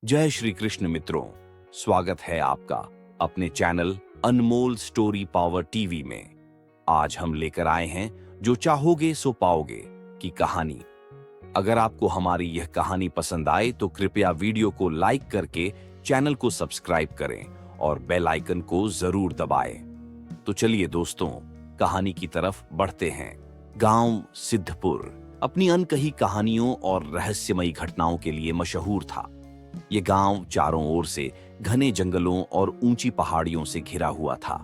जय श्री कृष्ण मित्रों, स्वागत है आपका अपने चैनल अनमोल स्टोरी पावर टीवी में। आज हम लेकर आए हैं जो चाहोगे सो पाओगे की कहानी। अगर आपको हमारी यह कहानी पसंद आए तो कृपया वीडियो को लाइक करके चैनल को सब्सक्राइब करें और बेल आइकन को जरूर दबाएं। तो चलिए दोस्तों, कहानी की तरफ बढ़ते हैं। गांव सिद्धपुर अपनी अनकही कहानियों और रहस्यमयी घटनाओं के लिए मशहूर था। ये गांव चारों ओर से घने जंगलों और ऊंची पहाड़ियों से घिरा हुआ था।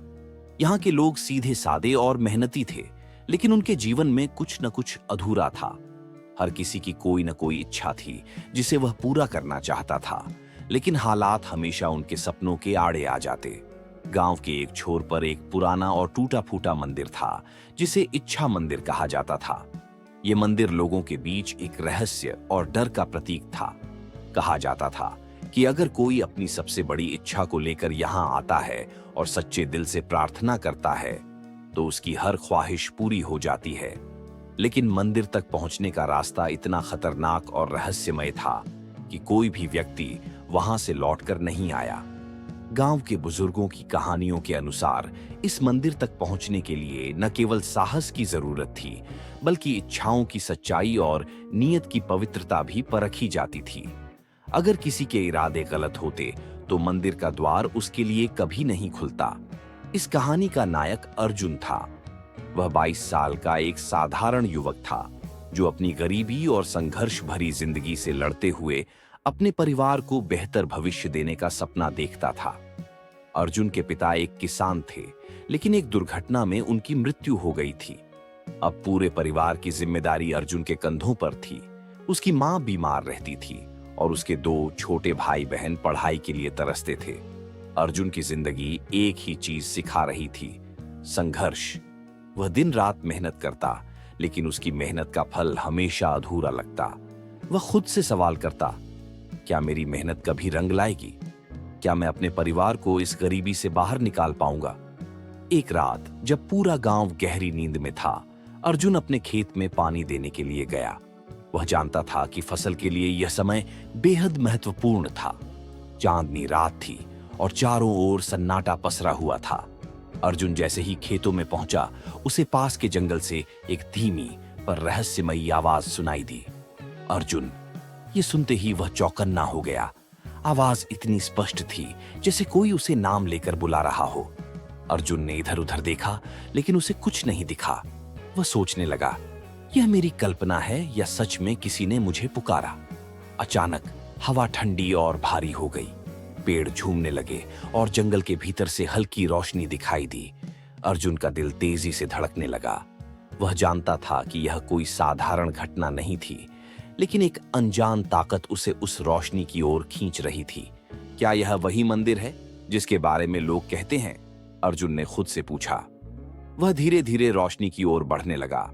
यहाँ के लोग सीधे सादे और मेहनती थे, लेकिन उनके जीवन में कुछ न कुछ अधूरा था। हर किसी की कोई न कोई इच्छा थी जिसे वह पूरा करना चाहता था, लेकिन हालात हमेशा उनके सपनों के आड़े आ जाते। गांव के एक छोर पर एक पुराना और टूटा फूटा मंदिर था, जिसे इच्छा मंदिर कहा जाता था। ये मंदिर लोगों के बीच एक रहस्य और डर का प्रतीक था। कहा जाता था कि अगर कोई अपनी सबसे बड़ी इच्छा को लेकर यहाँ आता है और सच्चे दिल से प्रार्थना करता है तो उसकी हर ख्वाहिश पूरी हो जाती है। लेकिन मंदिर तक पहुंचने का रास्ता इतना खतरनाक और रहस्यमय था कि कोई भी व्यक्ति वहां से लौटकर नहीं आया। गांव के बुजुर्गों की कहानियों के अनुसार इस मंदिर तक पहुंचने के लिए न केवल साहस की जरूरत थी, बल्कि इच्छाओं की सच्चाई और नीयत की पवित्रता भी परखी जाती थी। अगर किसी के इरादे गलत होते तो मंदिर का द्वार उसके लिए कभी नहीं खुलता। इस कहानी का नायक अर्जुन था। वह 22 साल का एक साधारण युवक था जो अपनी गरीबी और संघर्ष भरी जिंदगी से लड़ते हुए अपने परिवार को बेहतर भविष्य देने का सपना देखता था। अर्जुन के पिता एक किसान थे, लेकिन एक दुर्घटना में उनकी मृत्यु हो गई थी। अब पूरे परिवार की जिम्मेदारी अर्जुन के कंधों पर थी। उसकी मां बीमार रहती थी और उसके 2 छोटे भाई बहन पढ़ाई के लिए तरसते थे। अर्जुन की जिंदगी एक ही चीज सिखा रही थी, संघर्ष। वह दिन रात मेहनत करता, लेकिन उसकी मेहनत का फल हमेशा अधूरा लगता। वह खुद से सवाल करता, क्या मेरी मेहनत कभी रंग लाएगी? क्या मैं अपने परिवार को इस गरीबी से बाहर निकाल पाऊंगा? एक रात जब पूरा गांव गहरी नींद में था, अर्जुन अपने खेत में पानी देने के लिए गया। वह जानता था कि फसल के लिए यह समय बेहद महत्वपूर्ण था। चांदनी रात थी और चारों ओर सन्नाटा पसरा हुआ था। अर्जुन जैसे ही खेतों में पहुंचा, उसे पास के जंगल से एक धीमी पर रहस्यमयी आवाज सुनाई दी। अर्जुन ये सुनते ही वह चौकन्ना हो गया। आवाज इतनी स्पष्ट थी जैसे कोई उसे नाम लेकर बुला रहा हो। अर्जुन ने इधर उधर देखा, लेकिन उसे कुछ नहीं दिखा। वह सोचने लगा, यह मेरी कल्पना है या सच में किसी ने मुझे पुकारा। अचानक हवा ठंडी और भारी हो गई। पेड़ झूमने लगे और जंगल के भीतर से हल्की रोशनी दिखाई दी। अर्जुन का दिल तेजी से धड़कने लगा। वह जानता था कि यह कोई साधारण घटना नहीं थी, लेकिन एक अनजान ताकत उसे उस रोशनी की ओर खींच रही थी। क्या यह वही मंदिर है जिसके बारे में लोग कहते हैं? अर्जुन ने खुद से पूछा। वह धीरे धीरे रोशनी की ओर बढ़ने लगा।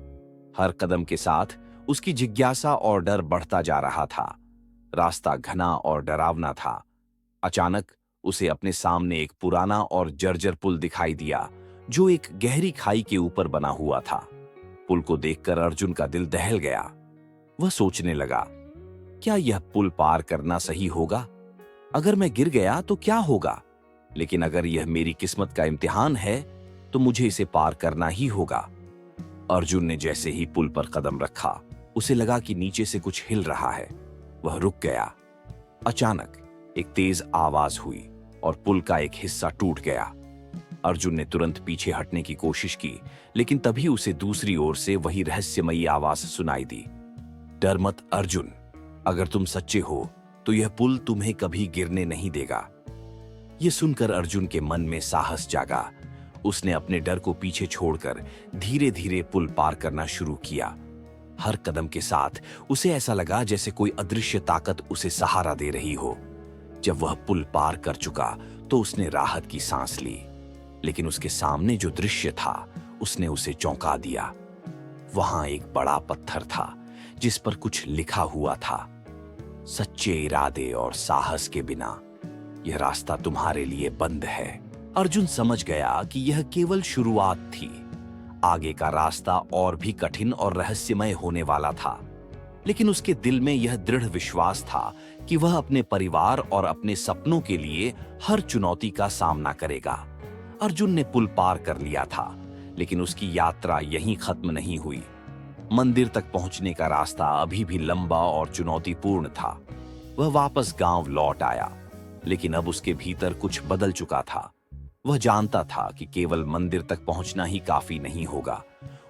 हर कदम के साथ उसकी जिज्ञासा और डर बढ़ता जा रहा था। रास्ता घना और डरावना था। अचानक उसे अपने सामने एक पुराना और जर्जर पुल दिखाई दिया, जो एक गहरी खाई के ऊपर बना हुआ था। पुल को देखकर अर्जुन का दिल दहल गया। वह सोचने लगा, क्या यह पुल पार करना सही होगा? अगर मैं गिर गया तो क्या होगा? लेकिन अगर यह मेरी किस्मत का इम्तिहान है तो मुझे इसे पार करना ही होगा। अर्जुन ने जैसे ही पुल पर कदम रखा, उसे लगा कि नीचे से कुछ हिल रहा है। वह रुक गया। अचानक एक तेज आवाज हुई और पुल का एक हिस्सा टूट गया। अर्जुन ने तुरंत पीछे हटने की कोशिश की, लेकिन तभी उसे दूसरी ओर से वही रहस्यमयी आवाज सुनाई दी। डर मत अर्जुन, अगर तुम सच्चे हो तो यह पुल तुम्हें कभी गिरने नहीं देगा। यह सुनकर अर्जुन के मन में साहस जागा। उसने अपने डर को पीछे छोड़कर धीरे धीरे पुल पार करना शुरू किया। हर कदम के साथ उसे ऐसा लगा जैसे कोई अदृश्य ताकत उसे सहारा दे रही हो। जब वह पुल पार कर चुका तो उसने राहत की सांस ली, लेकिन उसके सामने जो दृश्य था उसने उसे चौंका दिया। वहां एक बड़ा पत्थर था जिस पर कुछ लिखा हुआ था, सच्चे इरादे और साहस के बिना यह रास्ता तुम्हारे लिए बंद है। अर्जुन समझ गया कि यह केवल शुरुआत थी। आगे का रास्ता और भी कठिन और रहस्यमय होने वाला था। लेकिन उसके दिल में यह दृढ़ विश्वास था कि वह अपने परिवार और अपने सपनों के लिए हर चुनौती का सामना करेगा। अर्जुन ने पुल पार कर लिया था, लेकिन उसकी यात्रा यहीं खत्म नहीं हुई। मंदिर तक पहुंचने का रास्ता अभी भी लंबा और चुनौतीपूर्ण था। वह वापस गांव लौट आया, लेकिन अब उसके भीतर कुछ बदल चुका था। वह जानता था कि केवल मंदिर तक पहुंचना ही काफी नहीं होगा।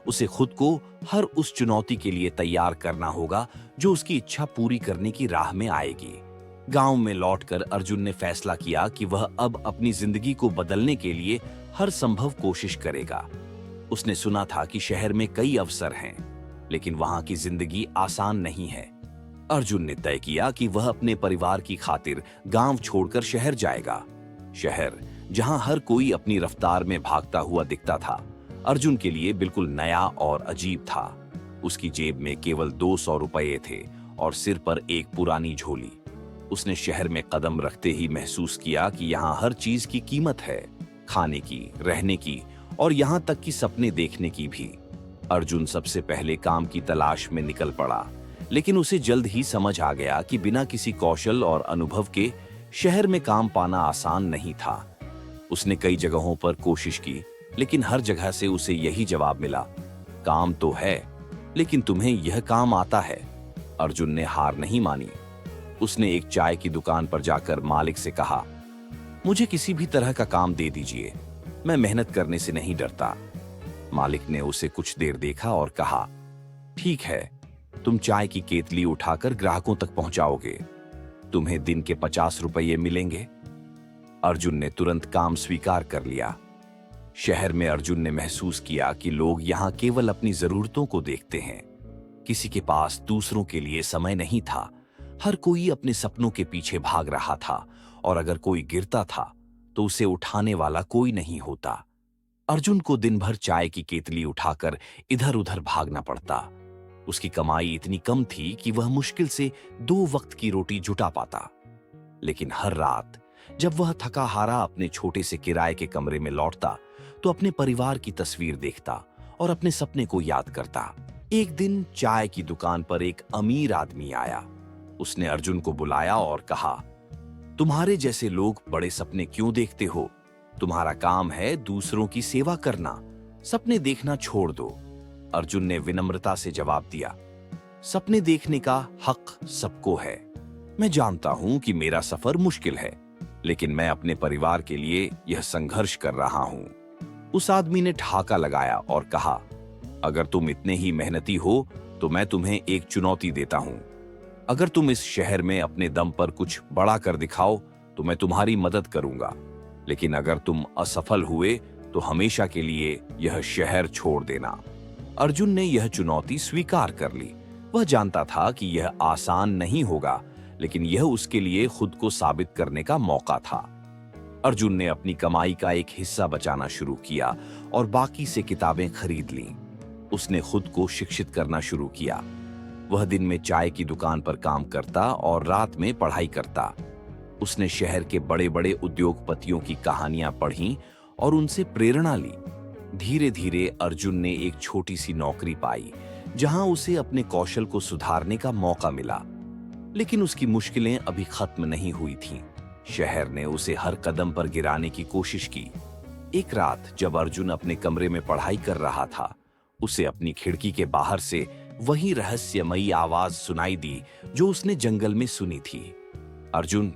उसे खुद को हर उस चुनौती के लिए तैयार करना होगा जो उसकी इच्छा पूरी करने की राह में आएगी। गांव में लौटकर अर्जुन ने फैसला किया कि वह अब अपनी जिंदगी को बदलने के लिए हर संभव कोशिश करेगा। उसने सुना था कि शहर में कई अवसर हैं, लेकिन वहां की जिंदगी आसान नहीं है। अर्जुन ने तय किया कि वह अपने परिवार की खातिर गांव छोड़कर शहर जाएगा। शहर, जहां हर कोई अपनी रफ्तार में भागता हुआ दिखता था, अर्जुन के लिए बिल्कुल नया और अजीब था। उसकी जेब में केवल 200 रुपये थे और सिर पर एक पुरानी झोली। उसने शहर में कदम रखते ही महसूस किया कि यहाँ हर चीज की कीमत है, खाने की, रहने की और यहाँ तक कि सपने देखने की भी। अर्जुन सबसे पहले काम की तलाश में निकल पड़ा, लेकिन उसे जल्द ही समझ आ गया कि बिना किसी कौशल और अनुभव के शहर में काम पाना आसान नहीं था। उसने कई जगहों पर कोशिश की, लेकिन हर जगह से उसे यही जवाब मिला, काम तो है, लेकिन तुम्हें यह काम आता है। अर्जुन ने हार नहीं मानी। उसने एक चाय की दुकान पर जाकर मालिक से कहा, मुझे किसी भी तरह का काम दे दीजिए, मैं मेहनत करने से नहीं डरता। मालिक ने उसे कुछ देर देखा और कहा, ठीक है, तुम चाय की केतली उठाकर ग्राहकों तक पहुंचाओगे, तुम्हें दिन के 50 रुपये मिलेंगे। अर्जुन ने तुरंत काम स्वीकार कर लिया। शहर में अर्जुन ने महसूस किया कि लोग यहाँ केवल अपनी जरूरतों को देखते हैं। किसी के पास दूसरों के लिए समय नहीं था। हर कोई अपने सपनों के पीछे भाग रहा था, और अगर कोई गिरता था तो उसे उठाने वाला कोई नहीं होता। अर्जुन को दिन भर चाय की केतली उठाकर इधर उधर भागना पड़ता। उसकी कमाई इतनी कम थी कि वह मुश्किल से 2 वक्त की रोटी जुटा पाता। लेकिन हर रात जब वह थका हारा अपने छोटे से किराए के कमरे में लौटता, तो अपने परिवार की तस्वीर देखता और अपने सपने को याद करता। एक दिन चाय की दुकान पर एक अमीर आदमी आया। उसने अर्जुन को बुलाया और कहा, तुम्हारे जैसे लोग बड़े सपने क्यों देखते हो? तुम्हारा काम है दूसरों की सेवा करना, सपने देखना छोड़ दो। अर्जुन ने विनम्रता से जवाब दिया, सपने देखने का हक सबको है। मैं जानता हूं कि मेरा सफर मुश्किल है, लेकिन मैं अपने परिवार के लिए यह संघर्ष कर रहा हूं। उस आदमी ने ठहाका लगाया और कहा, अगर तुम इतने ही मेहनती हो तो मैं तुम्हें एक चुनौती देता हूं। अगर तुम इस शहर में अपने दम पर कुछ बड़ा कर दिखाओ तो मैं तुम्हारी मदद करूंगा, लेकिन अगर तुम असफल हुए तो हमेशा के लिए यह शहर छोड़ देना। अर्जुन ने यह चुनौती स्वीकार कर ली। वह जानता था कि यह आसान नहीं होगा, लेकिन यह उसके लिए खुद को साबित करने का मौका था। अर्जुन ने अपनी कमाई का एक हिस्सा बचाना शुरू किया और बाकी से किताबें खरीद लीं। उसने खुद को शिक्षित करना शुरू किया। वह दिन में चाय की दुकान पर काम करता और रात में पढ़ाई करता। उसने शहर के बड़े बड़े उद्योगपतियों की कहानियां पढ़ीं और उनसे प्रेरणा ली। धीरे धीरे अर्जुन ने एक छोटी सी नौकरी पाई, जहां उसे अपने कौशल को सुधारने का मौका मिला। लेकिन उसकी मुश्किलें अभी खत्म नहीं हुई थीं। शहर ने उसे हर कदम पर गिराने की कोशिश की। एक रात जब अर्जुन अपने कमरे में पढ़ाई कर रहा था, उसे अपनी खिड़की के बाहर से वही रहस्यमयी आवाज सुनाई दी जो उसने जंगल में सुनी थी। अर्जुन,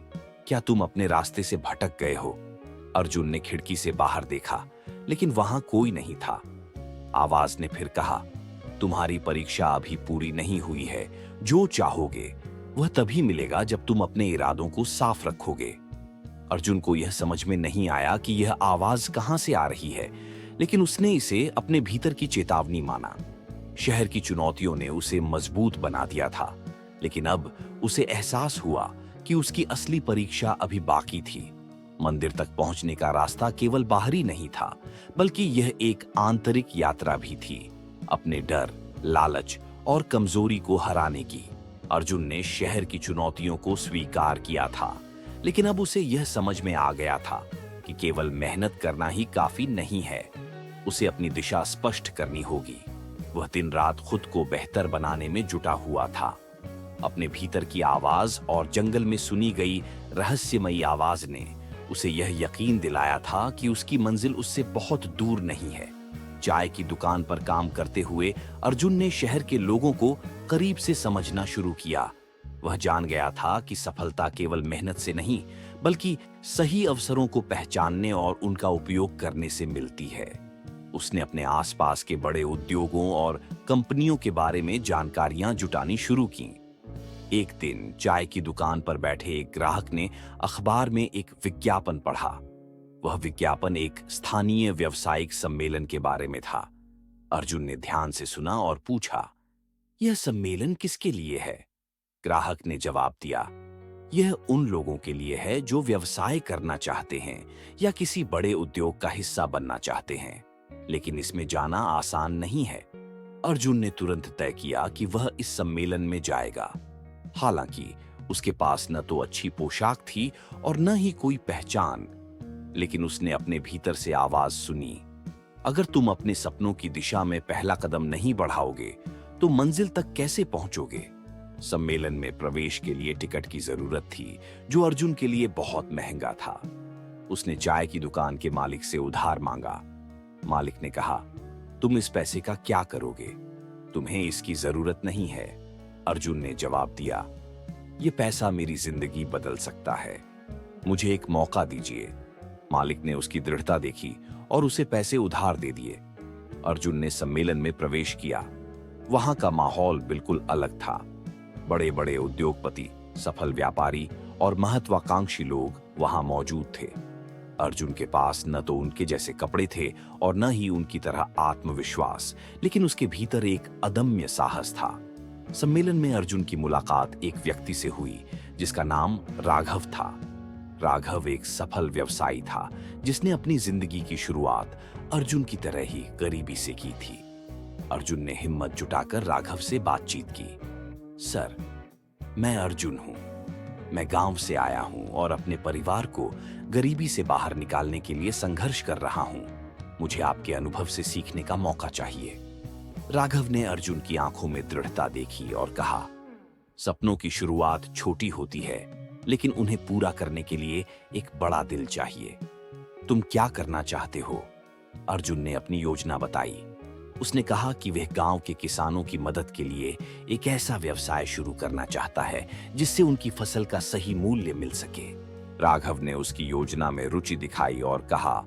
क्या तुम अपने रास्ते से भटक गए हो? अर्जुन ने खिड़की से बाहर देखा, लेकिन वहां कोई नहीं था। आवाज ने फिर कहा, तुम्हारी परीक्षा अभी पूरी नहीं हुई है। जो चाहोगे वह तभी मिलेगा जब तुम अपने इरादों को साफ रखोगे। अर्जुन को यह समझ में नहीं आया कि यह आवाज कहां से आ रही है, लेकिन उसने इसे अपने भीतर की चेतावनी माना। शहर की चुनौतियों ने उसे मजबूत बना दिया था, लेकिन अब उसे एहसास हुआ कि उसकी असली परीक्षा अभी बाकी थी। मंदिर तक पहुंचने का रास्ता केवल बाहरी नहीं था, बल्कि यह एक आंतरिक यात्रा भी थी, अपने डर, लालच और कमजोरी को हराने की। अर्जुन ने शहर की चुनौतियों को स्वीकार किया था, लेकिन अब उसे यह समझ में आ गया था कि केवल मेहनत करना ही काफी नहीं है। उसे अपनी दिशा स्पष्ट करनी होगी। वह दिन रात खुद को बेहतर बनाने में जुटा हुआ था। अपने भीतर की आवाज और जंगल में सुनी गई रहस्यमयी आवाज ने उसे यह यकीन दिलाया था कि उसकी मंजिल उससे बहुत दूर नहीं है। चाय की दुकान पर काम करते हुए अर्जुन ने शहर के लोगों को करीब से समझना शुरू किया। वह जान गया था कि सफलता केवल मेहनत से नहीं, बल्कि सही अवसरों को पहचानने और उनका उपयोग करने से मिलती है। उसने अपने आसपास के बड़े उद्योगों और कंपनियों के बारे में जानकारियां जुटानी शुरू की। एक दिन चाय की दुकान पर बैठे एक ग्राहक ने अखबार में एक विज्ञापन पढ़ा। वह विज्ञापन एक स्थानीय व्यावसायिक सम्मेलन के बारे में था। अर्जुन ने ध्यान से सुना और पूछा, यह सम्मेलन किसके लिए है? ग्राहक ने जवाब दिया, यह उन लोगों के लिए है जो व्यवसाय करना चाहते हैं या किसी बड़े उद्योग का हिस्सा बनना चाहते हैं, लेकिन इसमें जाना आसान नहीं है। अर्जुन ने तुरंत तय किया कि वह इस सम्मेलन में जाएगा। हालांकि उसके पास न तो अच्छी पोशाक थी और न ही कोई पहचान, लेकिन उसने अपने भीतर से आवाज सुनी, अगर तुम अपने सपनों की दिशा में पहला कदम नहीं बढ़ाओगे तो मंजिल तक कैसे पहुंचोगे? सम्मेलन में प्रवेश के लिए टिकट की जरूरत थी, जो अर्जुन के लिए बहुत महंगा था। उसने चाय की दुकान के मालिक से उधार मांगा। मालिक ने कहा, तुम इस पैसे का क्या करोगे? तुम्हें इसकी जरूरत नहीं है। अर्जुन ने जवाब दिया, यह पैसा मेरी जिंदगी बदल सकता है, मुझे एक मौका दीजिए। मालिक ने उसकी दृढ़ता देखी और उसे पैसे उधार दे दिए। अर्जुन ने सम्मेलन में प्रवेश किया। वहां का माहौल बिल्कुल अलग था। बड़े बड़े उद्योगपति, सफल व्यापारी और महत्वाकांक्षी लोग वहां मौजूद थे। अर्जुन के पास न तो उनके जैसे कपड़े थे और न ही उनकी तरह आत्मविश्वास, लेकिन उसके भीतर एक अदम्य साहस था। सम्मेलन में अर्जुन की मुलाकात एक व्यक्ति से हुई जिसका नाम राघव था। राघव एक सफल व्यवसायी था जिसने अपनी जिंदगी की शुरुआत अर्जुन की तरह ही गरीबी से की थी। अर्जुन ने हिम्मत जुटाकर राघव से बातचीत की। सर, मैं अर्जुन हूं। मैं गांव से आया हूं और अपने परिवार को गरीबी से बाहर निकालने के लिए संघर्ष कर रहा हूं। मुझे आपके अनुभव से सीखने का मौका चाहिए। राघव ने अर्जुन की आंखों में दृढ़ता देखी और कहा, सपनों की शुरुआत छोटी होती है, लेकिन उन्हें पूरा करने के लिए एक बड़ा दिल चाहिए। तुम क्या करना चाहते हो? अर्जुन ने अपनी योजना बताई। उसने कहा कि वह गांव के किसानों की मदद के लिए एक ऐसा व्यवसाय शुरू करना चाहता है जिससे उनकी फसल का सही मूल्य मिल सके। राघव ने उसकी योजना में रुचि दिखाई और कहा,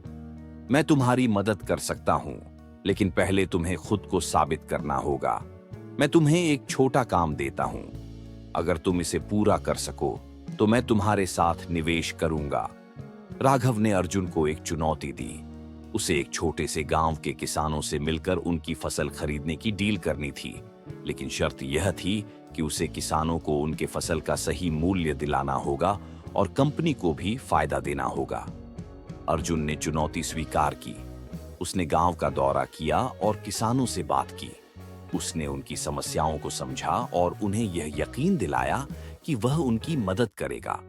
मैं तुम्हारी मदद कर सकता हूं, लेकिन पहले तुम्हें खुद को साबित करना होगा। मैं तुम्हें एक छोटा काम देता हूं। अगर तुम इसे पूरा कर सको तो मैं तुम्हारे साथ निवेश करूंगा। राघव ने अर्जुन को एक चुनौती दी। उसे एक छोटे से गांव के किसानों से मिलकर उनकी फसल खरीदने की डील करनी थी, लेकिन शर्त यह थी कि उसे किसानों को उनके फसल का सही मूल्य दिलाना होगा और कंपनी को भी फायदा देना होगा। अर्जुन ने चुनौती स्वीकार की। उसने गांव का दौरा किया और किसानों से बात की। उसने उनकी समस्याओं को समझा और उन्हें यह यकीन दिलाया कि वह उनकी मदद करेगा।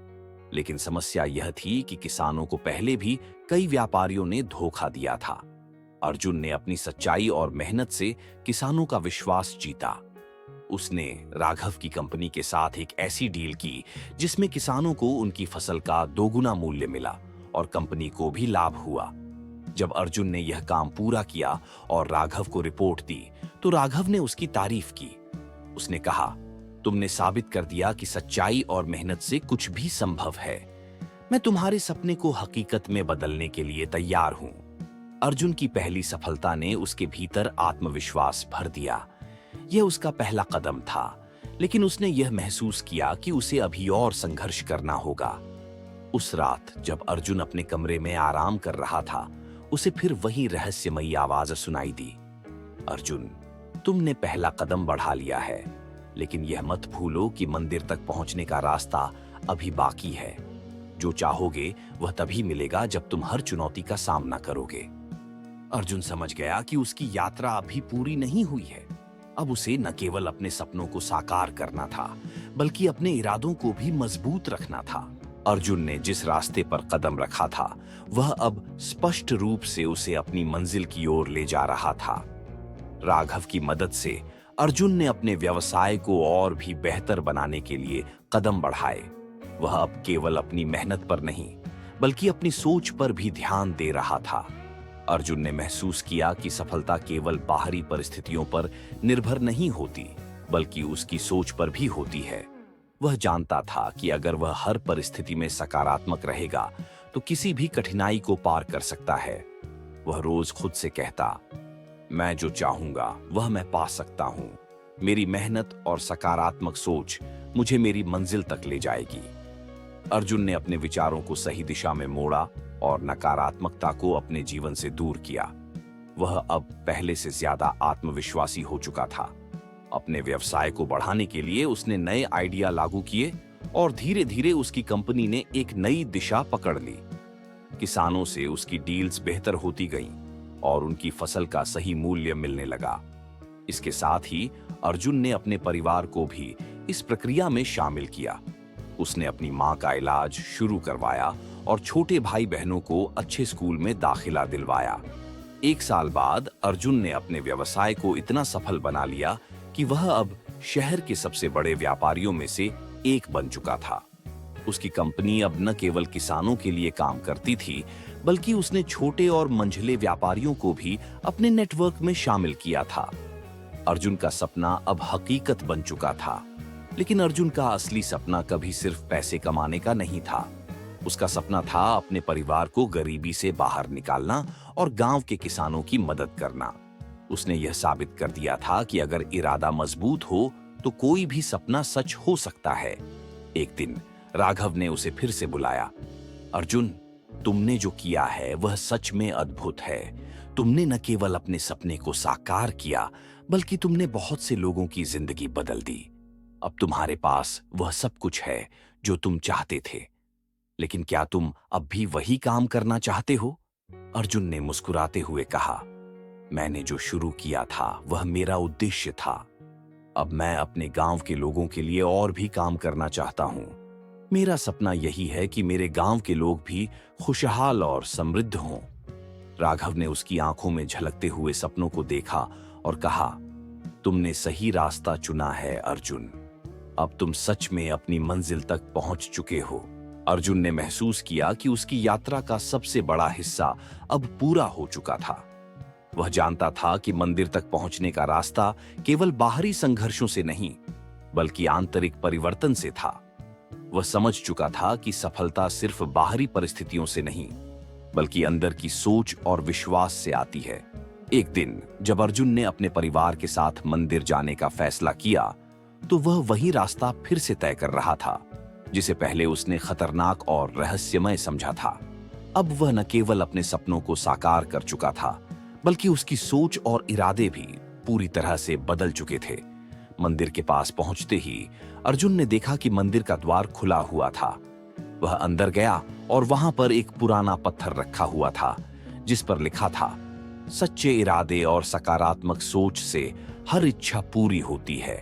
लेकिन समस्या यह थी कि किसानों को पहले भी कई व्यापारियों ने धोखा दिया था। अर्जुन ने अपनी सच्चाई और मेहनत से किसानों का विश्वास जीता। उसने राघव की कंपनी के साथ एक ऐसी डील की जिसमें किसानों को उनकी फसल का दोगुना मूल्य मिला और कंपनी को भी लाभ हुआ। जब अर्जुन ने यह काम पूरा किया और राघव को रिपोर्ट दी, तो राघव ने उसकी तारीफ की। उसने कहा, तुमने साबित कर दिया कि सच्चाई और मेहनत से कुछ भी संभव है। मैं तुम्हारे सपने को हकीकत में बदलने के लिए तैयार हूं। अर्जुन की पहली सफलता ने उसके भीतर आत्मविश्वास भर दिया। यह उसका पहला कदम था, लेकिन उसने यह महसूस किया कि उसे अभी और संघर्ष करना होगा। उस रात जब अर्जुन अपने कमरे में आराम कर रहा था, उसे फिर वही रहस्यमयी आवाज सुनाई दी। अर्जुन, तुमने पहला कदम बढ़ा लिया है, लेकिन यह मत भूलो कि मंदिर तक पहुंचने का रास्ता अभी बाकी है। जो चाहोगे वह तभी मिलेगा जब तुम हर चुनौती का सामना करोगे। अर्जुन समझ गया कि उसकी यात्रा अभी पूरी नहीं हुई है। अब उसे न केवल अपने सपनों को साकार करना था, बल्कि अपने इरादों को भी मजबूत रखना था। अर्जुन ने जिस रास्ते पर कदम रखा था, वह अब स्पष्ट रूप से उसे अपनी मंजिल की ओर ले जा रहा था। राघव की मदद से अर्जुन ने अपने व्यवसाय को और भी बेहतर बनाने के लिए कदम बढ़ाए। वह अब केवल अपनी मेहनत पर नहीं, बल्कि अपनी सोच पर भी ध्यान दे रहा था। अर्जुन ने महसूस किया कि सफलता केवल बाहरी परिस्थितियों पर निर्भर नहीं होती, बल्कि उसकी सोच पर भी होती है। वह जानता था कि अगर वह हर परिस्थिति में सकारात्मक रहेगा, तो किसी भी कठिनाई को पार कर सकता है। वह रोज खुद से कहता, मैं जो चाहूंगा वह मैं पा सकता हूं। मेरी मेहनत और सकारात्मक सोच मुझे मेरी मंजिल तक ले जाएगी। अर्जुन ने अपने विचारों को सही दिशा में मोड़ा और नकारात्मकता को अपने जीवन से दूर किया। वह अब पहले से ज्यादा आत्मविश्वासी हो चुका था। अपने व्यवसाय को बढ़ाने के लिए उसने नए आइडिया लागू किए और धीरे धीरे उसकी कंपनी ने एक नई दिशा पकड़ ली। किसानों से उसकी डील्स बेहतर होती गईं और उनकी फसल का सही मूल्य मिलने लगा। इसके साथ ही अर्जुन ने अपने परिवार को भी इस प्रक्रिया में शामिल किया। उसने अपनी मां का इलाज शुरू करवाया और छोटे भाई बहनों को अच्छे स्कूल में दाखिला दिलवाया। 1 साल बाद अर्जुन ने अपने व्यवसाय को इतना सफल बना लिया कि वह अब शहर के सबसे बड़े व्यापारियों में से एक बन चुका था। उसकी कंपनी अब न केवल किसानों के लिए काम करती थी, बल्कि उसने छोटे और मंझले व्यापारियों को भी अपने नेटवर्क में शामिल किया था। अर्जुन का सपना अब हकीकत बन चुका था, लेकिन अर्जुन का असली सपना कभी सिर्फ पैसे कमाने का नहीं था। उसका सपना था अपने परिवार को गरीबी से बाहर निकालना और गांव के किसानों की मदद करना। उसने यह साबित कर दिया था कि अगर इरादा मजबूत हो तो कोई भी सपना सच हो सकता है। एक दिन राघव ने उसे फिर से बुलाया। अर्जुन, तुमने जो किया है वह सच में अद्भुत है। तुमने न केवल अपने सपने को साकार किया, बल्कि तुमने बहुत से लोगों की जिंदगी बदल दी। अब तुम्हारे पास वह सब कुछ है जो तुम चाहते थे, लेकिन क्या तुम अब भी वही काम करना चाहते हो? अर्जुन ने मुस्कुराते हुए कहा, मैंने जो शुरू किया था वह मेरा उद्देश्य था। अब मैं अपने गांव के लोगों के लिए और भी काम करना चाहता हूं। मेरा सपना यही है कि मेरे गांव के लोग भी खुशहाल और समृद्ध हों। राघव ने उसकी आंखों में झलकते हुए सपनों को देखा और कहा, तुमने सही रास्ता चुना है अर्जुन। अब तुम सच में अपनी मंजिल तक पहुंच चुके हो। अर्जुन ने महसूस किया कि उसकी यात्रा का सबसे बड़ा हिस्सा अब पूरा हो चुका था। वह जानता था कि मंदिर तक पहुंचने का रास्ता केवल बाहरी संघर्षों से नहीं, बल्कि आंतरिक परिवर्तन से था। वह समझ चुका था कि सफलता सिर्फ बाहरी परिस्थितियों से नहीं, बल्कि अंदर की सोच और विश्वास से आती है। एक दिन जब अर्जुन ने अपने परिवार के साथ मंदिर जाने का फैसला किया, तो वह वही रास्ता फिर से तय कर रहा था जिसे पहले उसने खतरनाक और रहस्यमय समझा था। अब वह न केवल अपने सपनों को साकार कर चुका था, बल्कि उसकी सोच और इरादे भी पूरी तरह से बदल चुके थे। मंदिर के पास पहुंचते ही अर्जुन ने देखा कि मंदिर का द्वार खुला हुआ था। वह अंदर गया और वहां पर एक पुराना पत्थर रखा हुआ था, जिस पर लिखा था, सच्चे इरादे और सकारात्मक सोच से हर इच्छा पूरी होती है।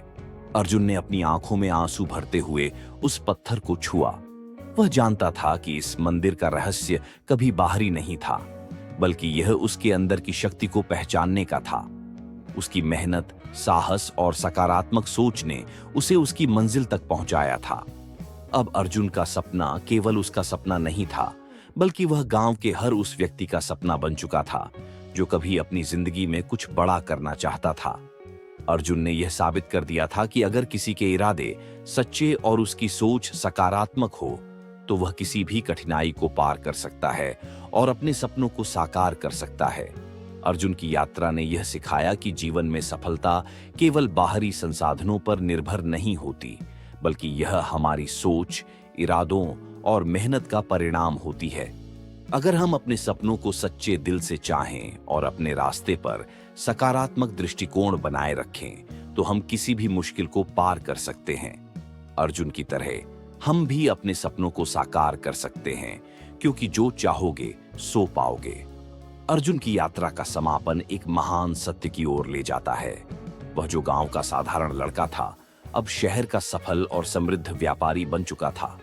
अर्जुन ने अपनी आंखों में आंसू भरते हुए उस पत्थर को छुआ। वह जानता था कि इस मंदिर का रहस्य कभी बाहरी नहीं था, बल्कि यह उसके अंदर की शक्ति को पहचानने का था। उसकी मेहनत, साहस और सकारात्मक सोच ने उसे उसकी मंजिल तक पहुंचाया था। अब अर्जुन का सपना केवल उसका सपना नहीं था, बल्कि वह गांव के हर उस व्यक्ति का सपना बन चुका था जो कभी अपनी जिंदगी में कुछ बड़ा करना चाहता था। अर्जुन ने यह साबित कर दिया था कि अगर किसी के इरादे सच्चे और उसकी सोच सकारात्मक हो, तो वह किसी भी कठिनाई को पार कर सकता है और अपने सपनों को साकार कर सकता है। अर्जुन की यात्रा ने यह सिखाया कि जीवन में सफलता केवल बाहरी संसाधनों पर निर्भर नहीं होती, बल्कि यह हमारी सोच, इरादों और मेहनत का परिणाम होती है। अगर हम अपने सपनों को सच्चे दिल से चाहें और अपने रास्ते पर सकारात्मक दृष्टिकोण बनाए रखें, तो हम किसी भी मुश्किल को पार कर सकते हैं। अर्जुन की तरह हम भी अपने सपनों को साकार कर सकते हैं, क्योंकि जो चाहोगे सो पाओगे। अर्जुन की यात्रा का समापन एक महान सत्य की ओर ले जाता है। वह जो गांव का साधारण लड़का था, अब शहर का सफल और समृद्ध व्यापारी बन चुका था।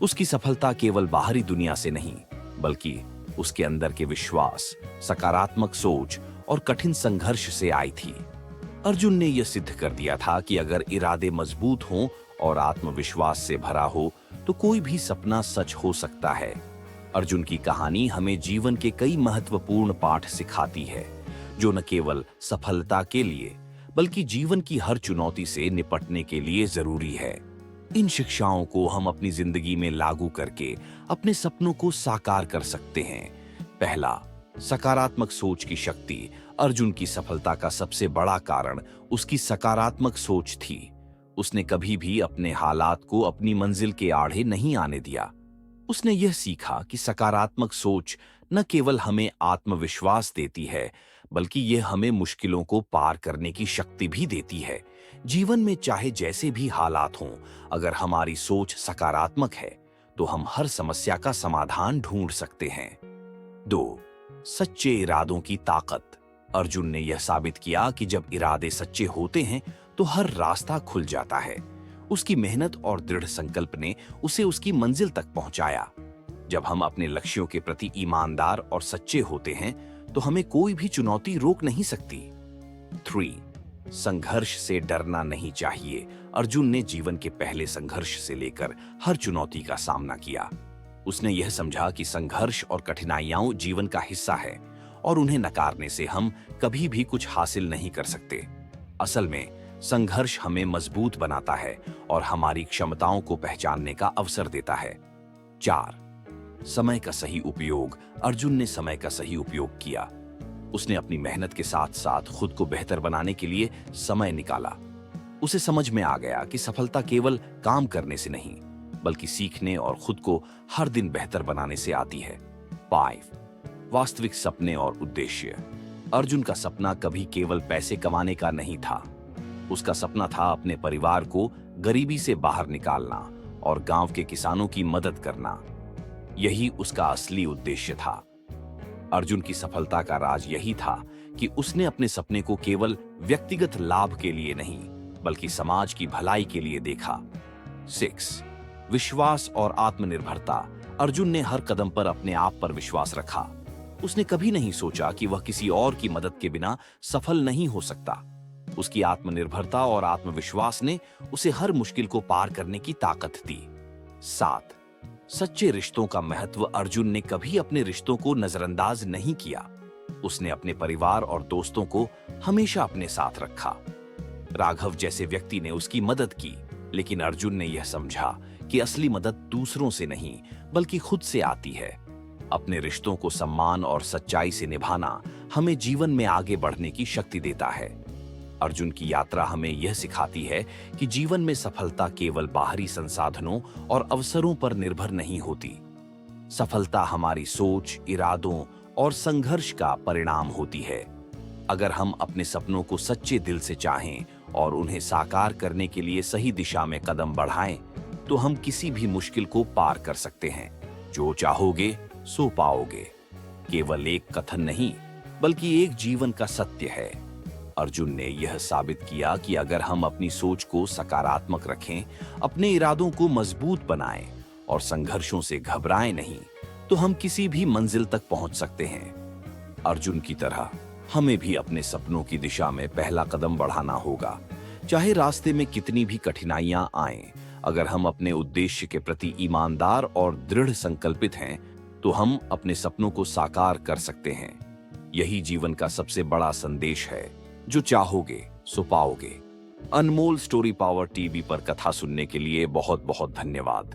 उसकी सफलता केवल बाहरी दुनिया से नहीं, बल्कि उसके अंदर के विश्वास, सकारात्मक सोच और कठिन संघर्ष से आई थी। अर्जुन ने यह सिद्ध कर दिया था कि अगर इरादे मजबूत हों और आत्मविश्वास से भरा हो तो कोई भी सपना सच हो सकता है। अर्जुन की कहानी हमें जीवन के कई महत्वपूर्ण पाठ सिखाती है, जो न केवल सफलता के लिए बल्कि जीवन की हर चुनौती से निपटने के लिए जरूरी है। इन शिक्षाओं को हम अपनी जिंदगी में लागू करके अपने सपनों को साकार कर सकते हैं। पहला, सकारात्मक सोच की शक्ति। अर्जुन की सफलता का सबसे बड़ा कारण उसकी सकारात्मक सोच थी। उसने कभी भी अपने हालात को अपनी मंजिल के आड़े नहीं आने दिया। उसने यह सीखा कि सकारात्मक सोच न केवल हमें आत्मविश्वास देती है, बल्कि यह हमें मुश्किलों को पार करने की शक्ति भी देती है। जीवन में चाहे जैसे भी हालात हों, अगर हमारी सोच सकारात्मक है तो हम हर समस्या का समाधान ढूंढ सकते हैं। 2. सच्चे इरादों की ताकत। अर्जुन ने यह साबित किया कि जब इरादे सच्चे होते हैं तो हर रास्ता खुल जाता है। उसकी मेहनत और दृढ़ संकल्प ने उसे उसकी मंजिल तक पहुंचाया। जब हम अपने लक्ष्यों के प्रति ईमानदार और सच्चे होते हैं तो हमें कोई भी चुनौती रोक नहीं सकती। 3. संघर्ष से डरना नहीं चाहिए। अर्जुन ने जीवन के पहले संघर्ष से लेकर हर चुनौती का सामना किया। उसने यह समझा कि संघर्ष और कठिनाइयां जीवन का हिस्सा है और उन्हें नकारने से हम कभी भी कुछ हासिल नहीं कर सकते। असल में संघर्ष हमें मजबूत बनाता है और हमारी क्षमताओं को पहचानने का अवसर देता है। 4. समय का सही उपयोग। अर्जुन ने समय का सही उपयोग किया। उसने अपनी मेहनत के साथ साथ खुद को बेहतर बनाने के लिए समय निकाला। उसे समझ में आ गया कि सफलता केवल काम करने से नहीं, बल्कि सीखने और खुद को हर दिन बेहतर बनाने से आती है। 5. वास्तविक सपने और उद्देश्य। अर्जुन का सपना कभी केवल पैसे कमाने का नहीं था। उसका सपना था अपने परिवार को गरीबी से बाहर निकालना और गांव के किसानों की मदद करना। यही उसका असली उद्देश्य था। अर्जुन की सफलता का राज यही था कि उसने अपने सपने को केवल व्यक्तिगत लाभ के लिए नहीं, बल्कि समाज की भलाई के लिए देखा। 6. विश्वास और आत्मनिर्भरता। अर्जुन ने हर कदम पर अपने आप पर विश्वास रखा। उसने कभी नहीं सोचा कि वह किसी और की मदद के बिना सफल नहीं हो सकता। उसकी आत्मनिर्भरता और आत्मविश्वास ने उसे हर मुश्किल को पार करने की ताकत दी। 7. सच्चे रिश्तों का महत्व। अर्जुन ने कभी अपने रिश्तों को नजरअंदाज नहीं किया। उसने अपने परिवार और दोस्तों को हमेशा अपने साथ रखा। राघव जैसे व्यक्ति ने उसकी मदद की, लेकिन अर्जुन ने यह समझा कि असली मदद दूसरों से नहीं, बल्कि खुद से आती है। अपने रिश्तों को सम्मान और सच्चाई से निभाना हमें जीवन में आगे बढ़ने की शक्ति देता है। अर्जुन की यात्रा हमें यह सिखाती है कि जीवन में सफलता केवल बाहरी संसाधनों और अवसरों पर निर्भर नहीं होती। सफलता हमारी सोच, इरादों और संघर्ष का परिणाम होती है। अगर हम अपने सपनों को सच्चे दिल से चाहें और उन्हें साकार करने के लिए सही दिशा में कदम बढ़ाएं, तो हम किसी भी मुश्किल को पार कर सकते हैं। जो चाहोगे सो पाओगे केवल एक कथन नहीं, बल्कि एक जीवन का सत्य है। अर्जुन ने यह साबित किया कि अगर हम अपनी सोच को सकारात्मक रखें, अपने इरादों को मजबूत बनाएं और संघर्षों से घबराएं नहीं, तो हम किसी भी मंजिल तक पहुंच सकते हैं। अर्जुन की तरह हमें भी अपने सपनों की दिशा में पहला कदम बढ़ाना होगा, चाहे रास्ते में कितनी भी कठिनाइयां आएं। अगर हम अपने उद्देश्य के प्रति ईमानदार और दृढ़ संकल्पित हैं, तो हम अपने सपनों को साकार कर सकते हैं। यही जीवन का सबसे बड़ा संदेश है। जो चाहोगे सो पाओगे। अनमोल स्टोरी पावर टीवी पर कथा सुनने के लिए बहुत बहुत धन्यवाद।